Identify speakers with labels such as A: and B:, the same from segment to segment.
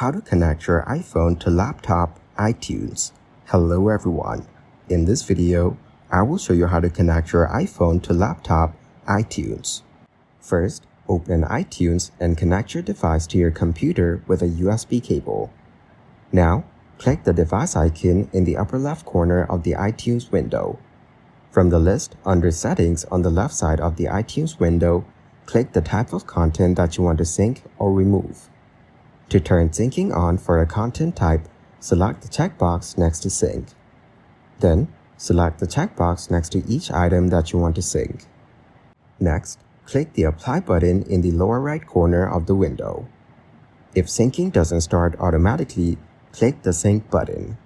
A: How to connect your iPhone to laptop iTunes. Hello everyone. In this video, I will show you how to connect your iPhone to laptop iTunes. First, open iTunes and connect your device to your computer with a USB cable. Now, click the device icon in the upper left corner of the iTunes window. From the list under Settings on the left side of the iTunes window, click the type of content that you want to sync or remove. To turn syncing on for a content type, select the checkbox next to sync. Then, select the checkbox next to each item that you want to sync. Next, click the Apply button in the lower right corner of the window. If syncing doesn't start automatically, click the Sync button.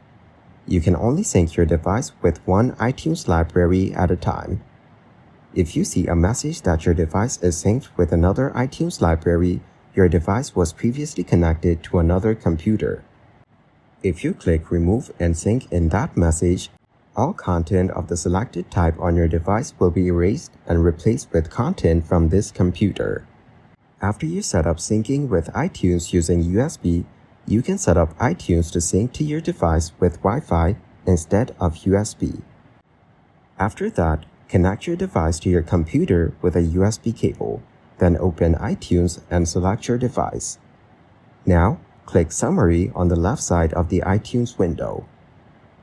A: You can only sync your device with one iTunes library at a time. If you see a message that your device is synced with another iTunes library, your device was previously connected to another computer. If you click Remove and Sync in that message, all content of the selected type on your device will be erased and replaced with content from this computer. After you set up syncing with iTunes using USB, you can set up iTunes to sync to your device with Wi-Fi instead of USB. After that, connect your device to your computer with a USB cable. Then open iTunes and select your device. Now, click Summary on the left side of the iTunes window.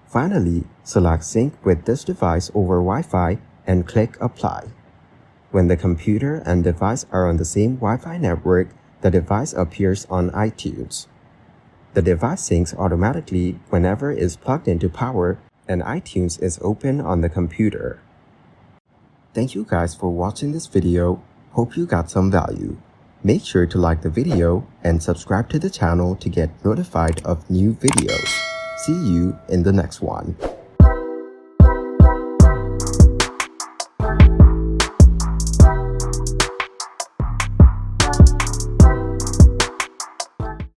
A: Finally, select Sync with this device over Wi-Fi and click Apply. When the computer and device are on the same Wi-Fi network, the device appears on iTunes. The device syncs automatically whenever it's plugged into power and iTunes is open on the computer. Thank you guys for watching this video. Hope you got some value. Make sure to like the video and subscribe to the channel to get notified of new videos. See you in the next one.